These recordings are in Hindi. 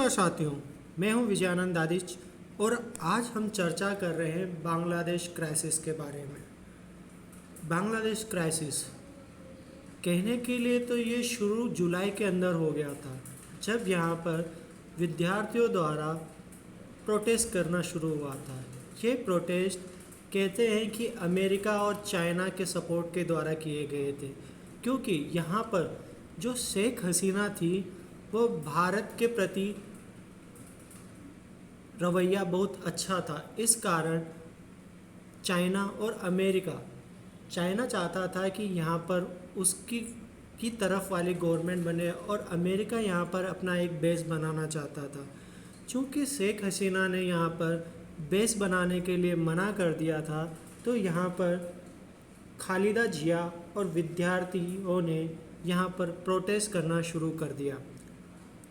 नमस्कार साथियों, मैं हूं विजयानंद आदिच और आज हम चर्चा कर रहे हैं बांग्लादेश क्राइसिस के बारे में। बांग्लादेश क्राइसिस कहने के लिए तो ये शुरू जुलाई के अंदर हो गया था, जब यहाँ पर विद्यार्थियों द्वारा प्रोटेस्ट करना शुरू हुआ था। ये प्रोटेस्ट कहते हैं कि अमेरिका और चाइना के सपोर्ट के द्वारा किए गए थे, क्योंकि यहाँ पर जो शेख हसीना थी वो भारत के प्रति रवैया बहुत अच्छा था। इस कारण चाइना और अमेरिका, चाइना चाहता था कि यहाँ पर उसकी की तरफ वाली गवर्नमेंट बने और अमेरिका यहाँ पर अपना एक बेस बनाना चाहता था। चूँकि शेख हसीना ने यहाँ पर बेस बनाने के लिए मना कर दिया था, तो यहाँ पर खालिदा जिया और विद्यार्थियों ने यहाँ पर प्रोटेस्ट करना शुरू कर दिया।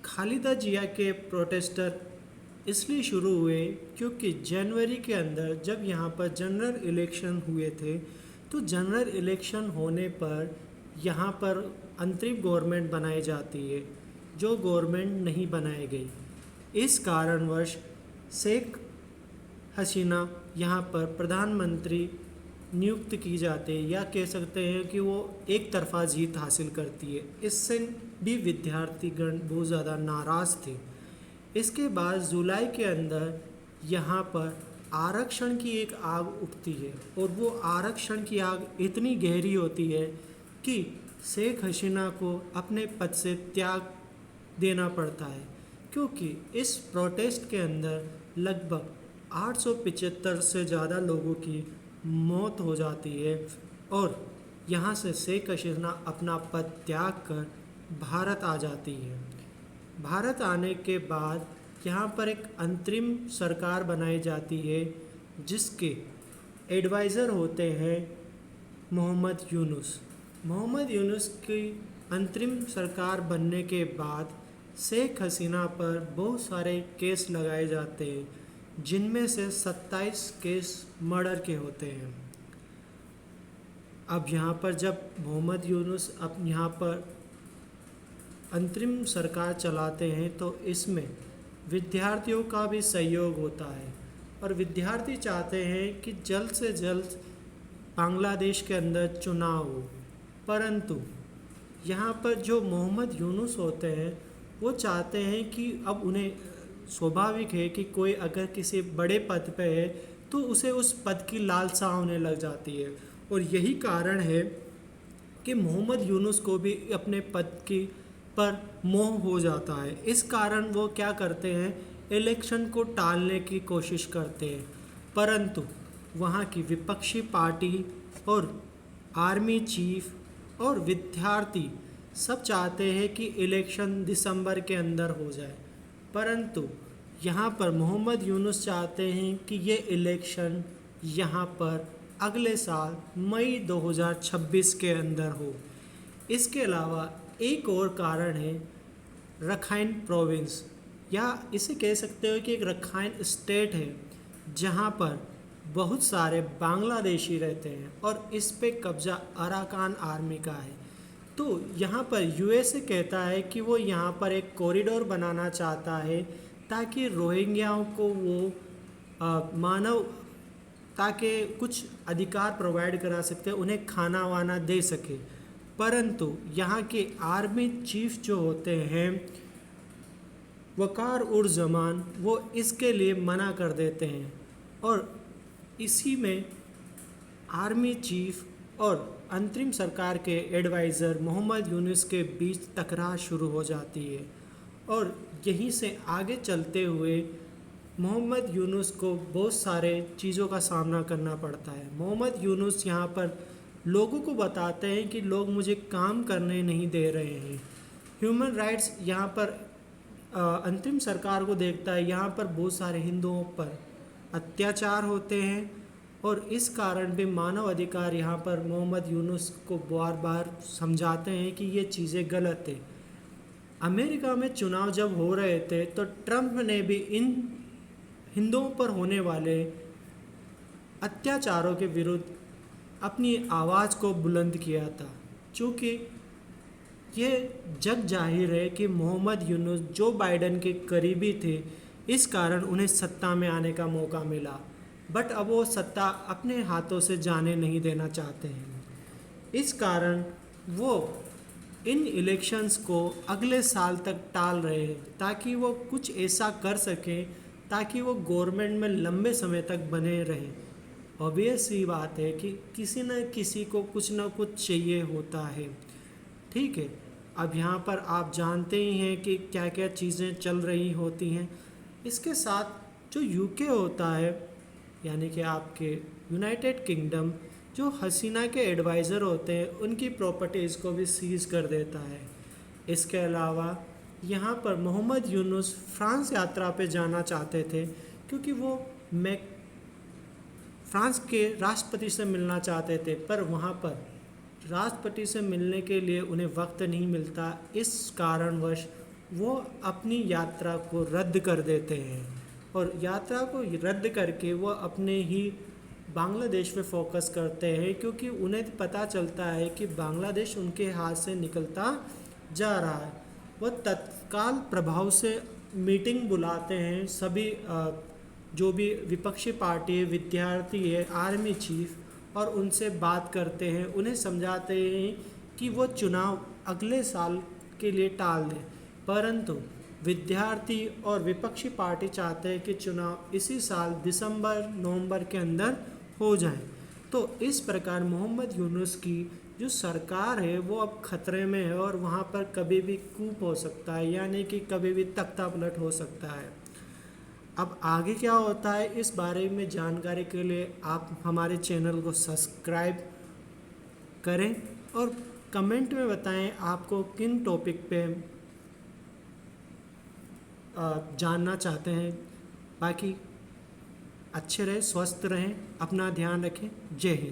खालिदा जिया के प्रोटेस्टर इसलिए शुरू हुए क्योंकि जनवरी के अंदर जब यहाँ पर जनरल इलेक्शन हुए थे, तो जनरल इलेक्शन होने पर यहाँ पर अंतरिम गवर्नमेंट बनाई जाती है, जो गवर्नमेंट नहीं बनाई गई। इस कारणवश शेख हसीना यहाँ पर प्रधानमंत्री नियुक्त की जाती है, या कह सकते हैं कि वो एक तरफा जीत हासिल करती है। इससे भी विद्यार्थीगण बहुत ज़्यादा नाराज़ थे। इसके बाद जुलाई के अंदर यहाँ पर आरक्षण की एक आग उठती है, और वो आरक्षण की आग इतनी गहरी होती है कि शेख हसीना को अपने पद से त्याग देना पड़ता है, क्योंकि इस प्रोटेस्ट के अंदर लगभग 875 से ज़्यादा लोगों की मौत हो जाती है, और यहाँ से शेख हसीना अपना पद त्याग कर भारत आ जाती है। भारत आने के बाद यहाँ पर एक अंतरिम सरकार बनाई जाती है, जिसके एडवाइज़र होते हैं मोहम्मद यूनुस। मोहम्मद यूनुस की अंतरिम सरकार बनने के बाद शेख हसीना पर बहुत सारे केस लगाए जाते हैं, जिनमें से 27 केस मर्डर के होते हैं। अब यहाँ पर जब मोहम्मद यूनुस अब यहाँ पर अंतरिम सरकार चलाते हैं, तो इसमें विद्यार्थियों का भी सहयोग होता है, और विद्यार्थी चाहते हैं कि जल्द से जल्द बांग्लादेश के अंदर चुनाव हो। परंतु यहाँ पर जो मोहम्मद यूनुस होते हैं, वो चाहते हैं कि अब उन्हें स्वाभाविक है कि कोई अगर किसी बड़े पद पे है तो उसे उस पद की लालसा होने लग जाती है, और यही कारण है कि मोहम्मद यूनुस को भी अपने पद की पर मोह हो जाता है। इस कारण वो क्या करते हैं, इलेक्शन को टालने की कोशिश करते हैं। परंतु वहाँ की विपक्षी पार्टी और आर्मी चीफ और विद्यार्थी सब चाहते हैं कि इलेक्शन दिसंबर के अंदर हो जाए, परंतु यहाँ पर मोहम्मद यूनुस चाहते हैं कि ये इलेक्शन यहाँ पर अगले साल मई 2026 के अंदर हो। इसके अलावा एक और कारण है रखाइन प्रोविंस, या इसे कह सकते हो कि एक रखाइन स्टेट है, जहाँ पर बहुत सारे बांग्लादेशी रहते हैं, और इस पे कब्ज़ा अराकान आर्मी का है। तो यहाँ पर यूएसए कहता है कि वो यहाँ पर एक कॉरिडोर बनाना चाहता है, ताकि रोहिंग्याओं को वो मानव ताकि कुछ अधिकार प्रोवाइड करा सकते, उन्हें खाना वाना दे सके। परंतु यहाँ के आर्मी चीफ जो होते हैं वकार उर जमान, वो इसके लिए मना कर देते हैं, और इसी में आर्मी चीफ और अंतरिम सरकार के एडवाइज़र मोहम्मद यूनुस के बीच तकरार शुरू हो जाती है, और यहीं से आगे चलते हुए मोहम्मद यूनुस को बहुत सारे चीज़ों का सामना करना पड़ता है। मोहम्मद यूनुस यहाँ पर लोगों को बताते हैं कि लोग मुझे काम करने नहीं दे रहे हैं। ह्यूमन राइट्स यहाँ पर अंतरिम सरकार को देखता है, यहाँ पर बहुत सारे हिंदुओं पर अत्याचार होते हैं, और इस कारण भी मानव अधिकार यहाँ पर मोहम्मद यूनुस को बार बार समझाते हैं कि ये चीज़ें गलत है। अमेरिका में चुनाव जब हो रहे थे, तो ट्रंप ने भी इन हिंदुओं पर होने वाले अत्याचारों के विरुद्ध अपनी आवाज़ को बुलंद किया था। चूँकि ये जग जाहिर है कि मोहम्मद यूनुस जो बाइडेन के करीबी थे, इस कारण उन्हें सत्ता में आने का मौका मिला। बट अब वो सत्ता अपने हाथों से जाने नहीं देना चाहते हैं। इस कारण वो इन इलेक्शंस को अगले साल तक टाल रहे हैं ताकि वो कुछ ऐसा कर सकें ताकि वो गवर्नमेंट में लंबे समय तक बने रहें। ऑब्वियस सी बात है कि किसी न किसी को कुछ ना कुछ चाहिए होता है। ठीक है, अब यहाँ पर आप जानते ही हैं कि क्या क्या चीज़ें चल रही होती हैं। इसके साथ जो यूके होता है, यानी कि आपके यूनाइटेड किंगडम, जो हसीना के एडवाइज़र होते हैं उनकी प्रॉपर्टीज़ को भी सीज कर देता है। इसके अलावा यहाँ पर मोहम्मद यूनुस फ्रांस यात्रा पे जाना चाहते थे क्योंकि वो फ्रांस के राष्ट्रपति से मिलना चाहते थे, पर वहाँ पर राष्ट्रपति से मिलने के लिए उन्हें वक्त नहीं मिलता। इस कारणवश वो अपनी यात्रा को रद्द कर देते हैं और यात्रा को रद्द करके वो अपने ही बांग्लादेश पे फोकस करते हैं, क्योंकि उन्हें पता चलता है कि बांग्लादेश उनके हाथ से निकलता जा रहा है। वो तत्काल प्रभाव से मीटिंग बुलाते हैं सभी जो भी विपक्षी पार्टी है, विद्यार्थी है, आर्मी चीफ, और उनसे बात करते हैं, उन्हें समझाते हैं कि वो चुनाव अगले साल के लिए टाल दें। परंतु विद्यार्थी और विपक्षी पार्टी चाहते हैं कि चुनाव इसी साल दिसंबर नवंबर के अंदर हो जाए। तो इस प्रकार मोहम्मद यूनुस की जो सरकार है वो अब खतरे में है और वहाँ पर कभी भी कूप हो सकता है, यानी कि कभी भी तख्ता पलट हो सकता है। अब आगे क्या होता है इस बारे में जानकारी के लिए आप हमारे चैनल को सब्सक्राइब करें और कमेंट में बताएं आपको किन टॉपिक पे जानना चाहते हैं। बाकी अच्छे रहें, स्वस्थ रहें, अपना ध्यान रखें। जय हिंद।